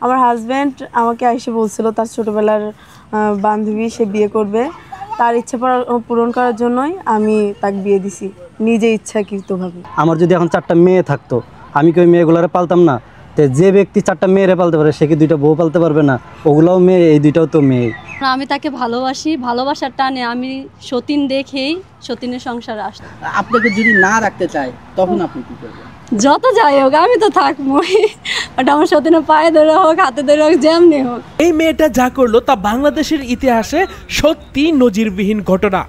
আমার হাজব্যান্ড আমাকে এসে বলছিল তার ছোটোবেলার বান্ধবী সে বিয়ে করবে, তার ইচ্ছা পূরণ করার জন্যই আমি তাকে বিয়ে দিছি নিজে ইচ্ছাকৃতভাবে। আমার যদি এখন 4টা মেয়ে থাকতো, আমি কি ওই মেয়েগুলোরে পালতাম না? তো যে ব্যক্তি 4টা মেয়েরে পালতে পারে সে কি 2টা বউ পালতে পারবে না? ওগুলোও মেয়ে, এই 2টাও তো মেয়ে। আমি তাকে ভালোবাসি, ভালোবাসার টানে আমি সতীন দেখেই সতীনের সংসারে আসি। আপনাকে যদি না রাখতে চায় তখন আপনি কি করবেন? যত যাই হোক আমি তো থাকবোই, ওটা আমার সতীনের পায়ে ধরে হোক, হাতে ধরে হোক, যেমনি হোক। এই মেয়েটা যা করলো তা বাংলাদেশের ইতিহাসে সত্যি নজিরবিহীন ঘটনা।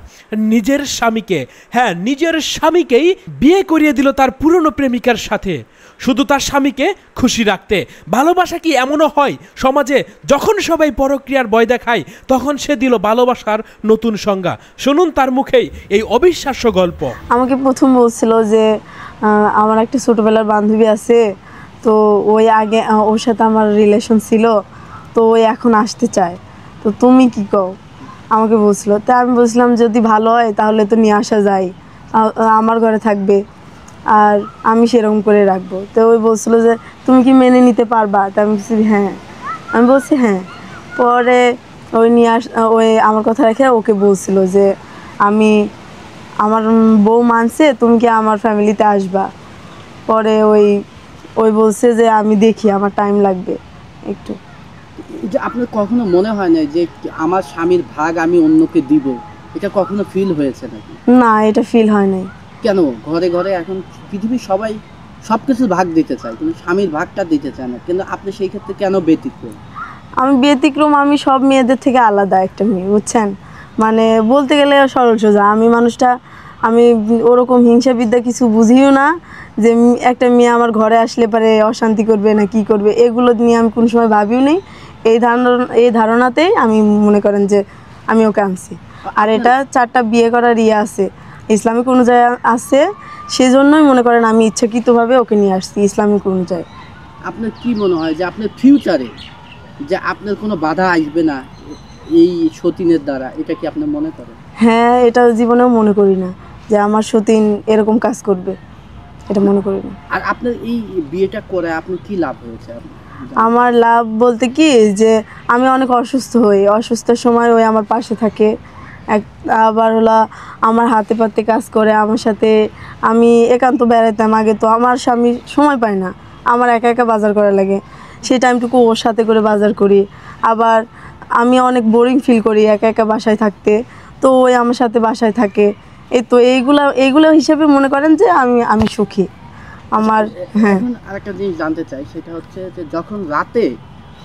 নিজের স্বামীকে, হ্যাঁ নিজের স্বামীকেই বিয়ে করিয়ে দিল তার পুরনো প্রেমিকার সাথে, শুধু তার স্বামীকে খুশি রাখতে। ভালোবাসা কি এমনও হয় সমাজে যখন সবাই পরক্রিয়ার ভয় দেখায় তখন সে দিল ভালোবাসার নতুন সংজ্ঞা। শুনুন তার মুখেই এই অবিশ্বাস্য গল্প। আমাকে প্রথম বলছিল যে আমার একটা ছোটোবেলার বান্ধবী আছে, তো ওই আগে ওর সাথে আমার রিলেশন ছিল, তো ওই এখন আসতে চায়, তো তুমি কি কও, আমাকে বলছিল। তা আমি বলছিলাম যদি ভালো হয় তাহলে তো নিয়ে আসা যায়, আমার ঘরে থাকবে আর আমি সেরকম করে রাখবো। তো ওই বলছিল যে তুমি কি মেনে নিতে পারবা? তা আমি বলছি হ্যাঁ, আমি বলছি হ্যাঁ। পরে ওই ওই আমার কথা রেখে ওকে বলছিল যে আমার বউ মানছে, তুমি কি আমার ফ্যামিলিতে আসবা? পরে ওই বলছে যে আমি দেখি, আমার টাইম লাগবে একটু। যে আপনার কখনো মনে হয় না যে আমার স্বামীর ভাগ আমি অন্যকে দিব, এটা কখনো ফিল হয়েছে নাকি? না, এটা ফিল হয় নাই। কেন? ঘরে ঘরে এখন পৃথিবীর সবাই সব কিছু ভাগ দিতে চায়, কিন্তু স্বামীর ভাগটা দিতে চায় না, কিন্তু আপনি সেই ক্ষেত্রে কেন ব্যতিক্রম? আমি ব্যতিক্রম, আমি সব মেয়েদের থেকে আলাদা একটা মেয়ে, বুঝছেন? মানে বলতে গেলে সরল সোজা আমি মানুষটা, আমি ওরকম হিংসা বিদ্যা কিছু বুঝিও না যে একটা মেয়ে আমার ঘরে আসলে পারে অশান্তি করবে না কি করবে, এগুলো নিয়ে আমি কোনো সময় ভাবিও নেই। এই ধারণাতেই আমি মনে করেন যে আমি ওকে আনছি। আর এটা 4টা বিয়ে করার আছে, ইসলামিক অনুযায়ী আছে, সেজন্যই মনে করেন আমি ইচ্ছাকৃতভাবে ওকে নিয়ে আসছি ইসলামিক অনুযায়ী। আপনার কি মনে হয় যে আপনার ফিউচারে যে আপনার কোনো বাধা আসবে না এই সতীনের দ্বারা, এটা কি আপনি মনে করেন? হ্যাঁ, এটা জীবনেও মনে করি না যে আমার সতীন এরকম কাজ করবে, এটা মনে করি না। আর আপনার এই বিয়েটা করে আপনার কি লাভ হয়েছে? আমার লাভ বলতে কি যে আমি অনেক অসুস্থ হই, অসুস্থের সময় ওই আমার পাশে থাকে, আবার হলো আমার হাতে পাতে কাজ করে আমার সাথে। আমি একান্ত বেড়াতাম আগে, তো আমার স্বামী সময় পায় না, আমার একা একা বাজার করা লাগে, সেই টাইমটুকু ওর সাথে করে বাজার করি। আবার আমি অনেক বোরিং ফিল করি একা একা বাসায় থাকতে, তো ওই আমার সাথে বাসায় থাকে। তো এইগুলো হিসেবে মনে করেন যে আমি সুখী আমার। হ্যাঁ, আরেকটা জিনিস জানতে চাই, সেটা হচ্ছে যে যখন রাতে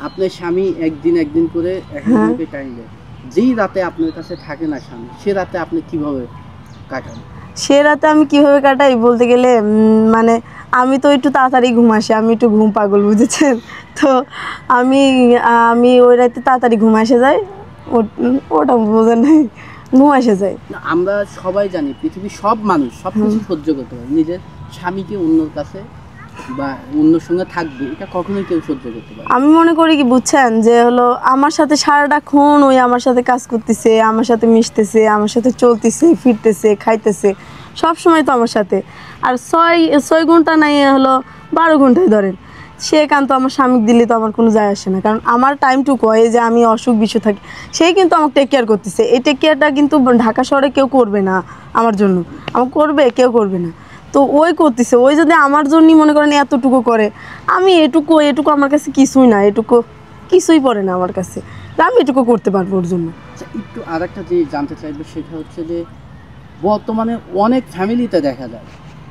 আপনার স্বামী একদিন করে একজনকে টাইম দেয়, যেই রাতে আপনার কাছে থাকে না স্বামী, সে রাতে আপনি কিভাবে কাটান? সে রাতে আমি কিভাবে কাটাই বলতে গেলে মানে আমি তো একটু তাড়াতাড়ি ঘুম আসে, আমি একটু ঘুম পাগল, বুঝেছেন? তো আমি ওই রাতে তাড়াতাড়ি ঘুম আসে যায়, ওটা বোঝেন নাই, ঘুম আসে যায়। আমরা সবাই জানি পৃথিবীর সব মানুষ সব কিছু সহ্য করতে পারে, নিজের স্বামীকে অন্যর কাছে বা অন্যর সঙ্গে থাকবে এটা কখনোই কেউ সহ্য করতে পারে। আমি মনে করি কি বুঝছেন, যে হলো আমার সাথে সারাটাক্ষণ ওই আমার সাথে কাজ করতেছে, আমার সাথে মিশতেছে, আমার সাথে চলতেছে, ফিরতেছে, খাইতেছে, সব সময় তো আমার সাথে। আর 6 ঘন্টা নাই হলো 12 ঘন্টায় ধরেন, সে একান্ত আমার স্বামীকে দিলে তো আমার কোনো যায় আসে না, কারণ আমার টাইমটুকু হয় যে আমি অসুখ বিসুখ থাকি, সেই কিন্তু আমাকে টেক কেয়ার করতেছে। এই টেক কেয়ারটা কিন্তু ঢাকা শহরে কেউ করবে না আমার জন্য, আমার করবে কেউ করবে না, তো ওই করতেছে। ওই যদি আমার জন্যই মনে করেন এতটুকু করে, আমি এটুকু আমার কাছে কিছুই না, এটুকু কিছুই পড়ে না আমার কাছে, আমি এটুকু করতে পারবো ওর জন্য। একটু আর একটা জিনিস জানতে চাইবো, সেটা হচ্ছে যে বর্তমানে অনেক ফ্যামিলিতে দেখা যায়,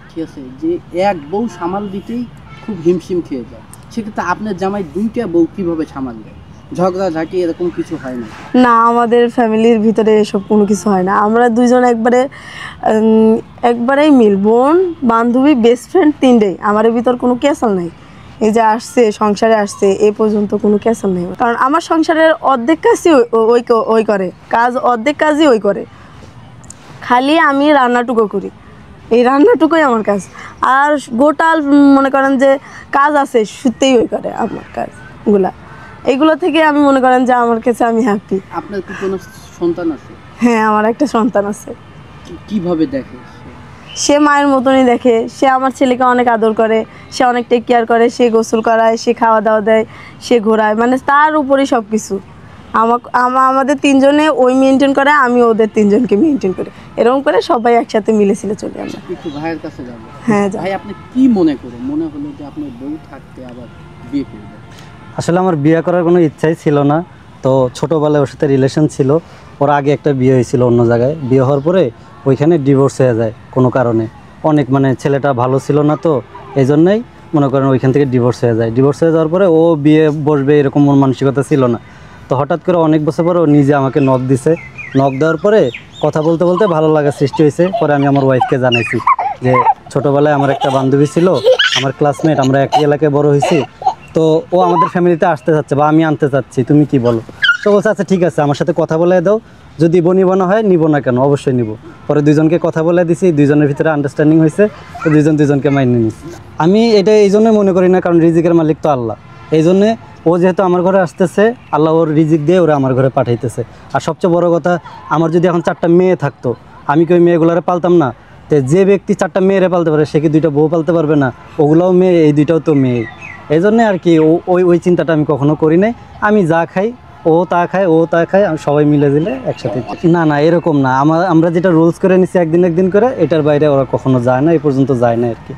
ঠিক আছে, যে এক বউ সামাল দিতেই খুব হিমশিম খেয়ে যায়, সেক্ষেত্রে আপনার জামাই 2টা বউ কীভাবে সামাল দেয়? ঝগড়াঝাটি এরকম কিছু হয় না? না, আমাদের ফ্যামিলির ভিতরে এসব কোনো কিছু হয় না, আমরা দুইজন একবারেই মিল, বোন বান্ধবী বেস্ট ফ্রেন্ড 3টাই, আমাদের ভিতর কোনো ক্যাসাল নাই। এই যে আসছে সংসারে আসছে এ পর্যন্ত কোনো ক্যাসাল নেই, কারণ আমার সংসারের অর্ধেক কাজই ওই করে, অর্ধেক কাজই ওই করে, খালি আমি রান্নাটুকু করি, এই রান্নাটুকুই আমার কাজ। আর গোটাল মনে করেন যে কাজ আছে শুতেই ওই করে আমার কাজগুলা, এইগুলো থেকে আমি মনে করেন যে আমার কাছে আমি হ্যাপি। আপনার কি কোনো সন্তান আছে? হ্যাঁ, আমার একটা সন্তান আছে। কিভাবে দেখে? সে মায়ের মতনই দেখে, সে আমার ছেলেকে অনেক আদর করে, সে অনেক টেক কেয়ার করে, সে গোসল করায়, সে খাওয়া দাওয়া দেয়, সে ঘোরায়, মানে তার উপরেই সব কিছু। আমাদের তিনজনে ওই মেনটেন করে, আমি ওদের তিনজনকে মেনটেন করি, এরকম করে সবাই একসাথে মিলেছিলে চলে আমরা। একটু ভাইয়ের কাছে যাবো। হ্যাঁ, ভাই আপনি কি মনে করেন, মনে হলো যে আপনার বউ থাকতে আবার বিয়ে করবেন? আসলে আমার বিয়ে করার কোনো ইচ্ছাই ছিল না। তো ছোটোবেলায় ওর সাথে রিলেশন ছিল, ওর আগে একটা বিয়ে হয়েছিল অন্য জায়গায়, বিয়ে হওয়ার পরে ওইখানে ডিভোর্স হয়ে যায় কোনো কারণে, অনেক মানে ছেলেটা ভালো ছিল না, তো এই জন্যই মনে করেন ওইখান থেকে ডিভোর্স হয়ে যায়। ডিভোর্স হয়ে যাওয়ার পরে ও বিয়ে বসবে এরকম মন মানসিকতা ছিল না। তো হঠাৎ করে অনেক বছর পরে ও নিজে আমাকে নক দিছে, নক দেওয়ার পরে কথা বলতে বলতে ভালো লাগা সৃষ্টি হয়েছে। পরে আমি আমার ওয়াইফকে জানাইছি যে ছোটোবেলায় আমার একটা বান্ধবী ছিল, আমার ক্লাসমেট, আমরা একই এলাকায় বড় হয়েছি, তো ও আমাদের ফ্যামিলিতে আসতে চাচ্ছে বা আমি আনতে চাচ্ছি, তুমি কি বলো? তো বলছে আচ্ছা ঠিক আছে, আমার সাথে কথা বলে দাও, যদি নিব না হয় নিব না কেন, অবশ্যই নিব। পরে দুজনকে কথা বলে দিছি, দুজনের ভিতরে আন্ডারস্ট্যান্ডিং হয়েছে, তো দুজনকে মাইনে নিছি। আমি এটা এই জন্যই মনে করি না, কারণ রিজিকের মালিক তো আল্লাহ, এই জন্যে ও যেহেতু আমার ঘরে আসতেছে, আল্লাহ ওর রিজিক দিয়ে ওরা আমার ঘরে পাঠাইতেছে। আর সবচেয়ে বড় কথা, আমার যদি এখন 4টা মেয়ে থাকতো, আমি কি ওই মেয়েগুলারে পালতাম না? তো যে ব্যক্তি 4টা মেয়েরে পালতে পারে, সে কি 2টা বউ পালতে পারবে না? ওগুলাও মেয়ে, এই 2টাও তো মেয়ে। এই জন্যে আর কি ওই চিন্তাটা আমি কখনো করি নাই। আমি যা খাই ও তা খায়, ও তা খায়, আমি সবাই মিলে দিলে একসাথে। না এরকম না, আমরা যেটা রুলস করে নিছি একদিন করে, এটার বাইরে ওরা কখনো যায় না, এই পর্যন্ত যায় না আর কি।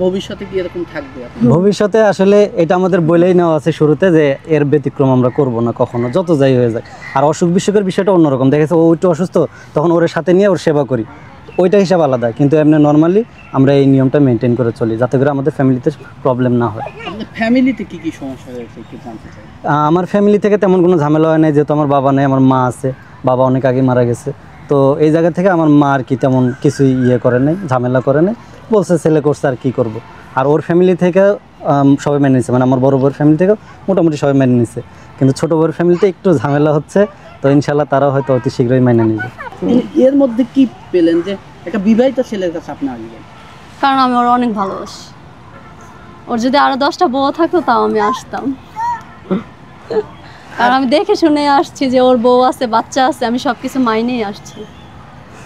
ভবিষ্যতে কি এরকম থাকবে? ভবিষ্যতে আসলে এটা আমাদের বলেই নেওয়া আছে শুরুতে যে এর ব্যতিক্রম আমরা করব না কখনো, যত যাই হয়ে যায়। আর অসুখ বিসুখের বিষয়টা অন্যরকম, দেখেছে ও একটু অসুস্থ, তখন ওর সাথে নিয়ে ওর সেবা করি, ওইটা হিসাব আলাদা। কিন্তু এমনি নর্মালি আমরা এই নিয়মটা মেনটেন করে চলি, যাতে করে আমাদের ফ্যামিলিতে প্রবলেম না হয়। আপনার ফ্যামিলিতে কি কি সমস্যা হয়েছে একটু জানতে চাই। আমার ফ্যামিলি থেকে তেমন কোনো ঝামেলা হয় নাই, যেহেতু আমার বাবা নেই, আমার মা আছে, বাবা অনেক আগে মারা গেছে। তো এই জায়গা থেকে আমার মা আর কি তেমন কিছুই করে নাই, ঝামেলা করে নাই, বলছে ছেলে করছে আর কি করব। আর ওর ফ্যামিলি থেকে সবাই মেনে নিছে, মানে আমার বড় বউর ফ্যামিলি থেকেও মোটামুটি সবাই মেনে নিছে, কিন্তু ছোটো বউর ফ্যামিলিতে একটু ঝামেলা হচ্ছে। তো ইনশাল্লাহ তারাও হয়তো অতি শীঘ্রই মেনে নিবে। এর মধ্যে কি পেলেন যে একটা বিবাহিত ছেলের কাছে আপনি আসবেন? কারণ আমি ওর অনেক ভালোবাসি। ওর যদি আরো 10টা বউ থাকতো তাও আমি আসতাম, কারণ আমি দেখে শুনে আসছি যে ওর বউ আছে, বাচ্চা আছে, আমি সবকিছু মাইনেই আসছি।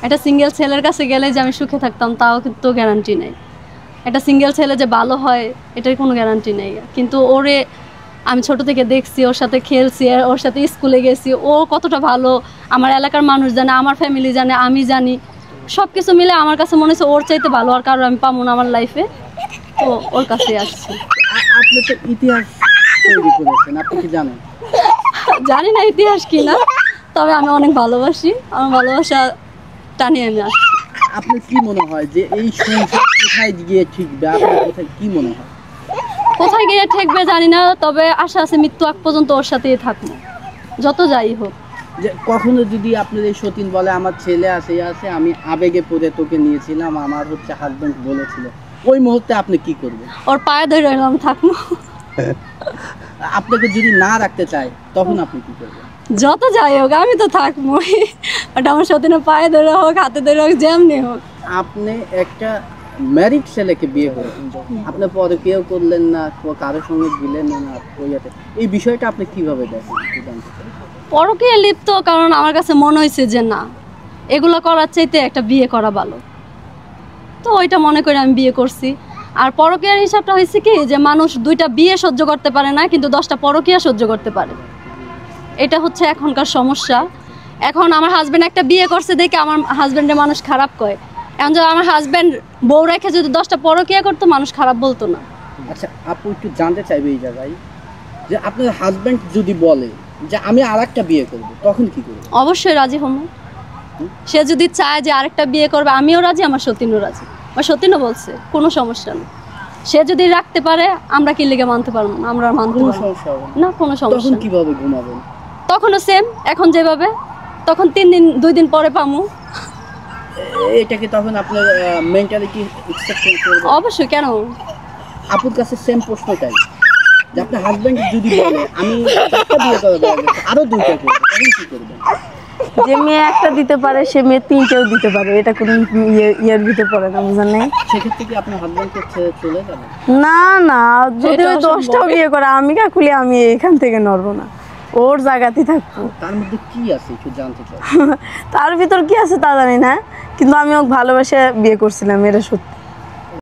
একটা সিঙ্গেল ছেলের কাছে গেলে যে আমি সুখে থাকতাম তাও কিন্তু গ্যারান্টি নেই। একটা সিঙ্গেল ছেলে যে ভালো হয় এটার কোনো গ্যারান্টি নেই। কিন্তু ওরে আমি ছোট থেকে দেখছি, ওর সাথে খেলছি, ওর সাথে স্কুলে গেছি, ও কতটা ভালো আমার এলাকার মানুষ জানে, আমার ফ্যামিলি জানে, আমি জানি। সব কিছু মিলে আমার কাছে মনে হচ্ছে ওর চাইতে ভালো আর কারো আমি পাবো না আমার লাইফে, তো ওর কাছেই আসছি। আপনি তো ইতিহাস তৈরি করেছেন, আপনি কি জানেন? জানি না ইতিহাস কি না, তবে আমি অনেক ভালোবাসি, আমার ভালোবাসা টানি আমি আসছি। আপনার কি মনে হয় যে এই সংসার কোথায় গিয়ে ঠিকবে? আপনার কোথায় কি মনে হয়? কোথায় গিয়ে ঠেকবে জানি না, তবে আশা আছে মৃত্যু আগ পর্যন্ত ওর সাথেই থাকবো, যত যাই হোক। যে কখনো যদি আপনার এই সতীন বলে আমার ছেলে আছে আমি আবেগে পড়ে তোকে নিয়েছিলাম, আমার হাজবেন্ড বলেছিল, ওই মুহূর্তে আপনি কি করবেন? ওর পায়ে ধরে রইলাম থাকবো। আপনাকে যদি না রাখতে চায় তখন আপনি কি করবেন? যত যাই হোক আমি তো থাকবোই, ওটা আমার সতীনের পায়ে ধরে হোক, হাতে ধরে হোক, যেমনি হোক। আপনি একটা ম্যারিড ছেলেকে বিয়ে করেছেন, আপনি পরে কেউ করলেন না, কারোর সঙ্গে দিলেন না, এই বিষয়টা আপনি কিভাবে দেখেন? পরকীয়া লিপ্ত, কারণ আমার কাছে মনে হয়েছে যে না, এগুলো করার চাইতে একটা বিয়ে করা ভালো, তো ওইটা মনে করে আমি বিয়ে করছি। আর পরকীয়ার হিসাবটা হয়েছে কি, যে মানুষ 2টা বিয়ে সহ্য করতে পারে না, কিন্তু 10টা পরকীয়া সহ্য করতে পারে। এটা হচ্ছে এখনকার সমস্যা। এখন আমার হাজব্যান্ড একটা বিয়ে করছে দেখে আমার হাজব্যান্ডের মানুষ খারাপ কয়। এখন যদি আমার হাজব্যান্ড বউ রেখে যদি 10টা পরকীয়া করতো, মানুষ খারাপ বলতো না। আচ্ছা আপু একটু জানতে চাইবে এই জায়গায়, যে আপনার হাজব্যান্ড যদি বলে যে আমি আরেকটা বিয়ে করব, তখন কি করবে? অবশ্যই রাজি হব। সে যদি চায় যে আরেকটা বিয়ে করবে, আমিও রাজি, আমার সতীনও রাজি। আমার সতীনও বলছে কোনো সমস্যা নেই, সে যদি রাখতে পারে, আমরা কি লেগে মানতে পারবো না? আমরা মানতে পারবো না, কোনো সমস্যা। তখন কিভাবে ঘুমাবেন? তখনও সেম, এখন যেভাবে, তখন 3 দিন 2 দিন পরে পামু। এটাকে তখন আপনার মেন্টালি কি এক্সপেক্ট করবে? অবশ্যই, কেন? আপুর কাছে সেম প্রশ্নটাই, যে আপনার হাজবেন্ড যদি বলে আমি একটা বিয়ে করব, আরো 2টা করব, তখন কি করবেন? যে মেয়ে একটা দিতে পারে সে মেয়ে 3টেও দিতে পারে, এটা কোনো ইয়ের ভিতরে পড়ে না, বুঝলেন নাই? সেক্ষেত্রে কি আপনার হাজবেন্ডকে ছেড়ে চলে যাবে? না, যদি 10টাও বিয়ে করে, আমি কাকুলি আমি এখান থেকে নড়বো না। ওর জায়গাতেই থাকবো। তার মধ্যে কি আছে একটু জানতে চাই। তার ভিতর কি আছে তা জানি না, কিন্তু আমি ওকে ভালোবেসে বিয়ে করছিলাম, এটা সত্যি।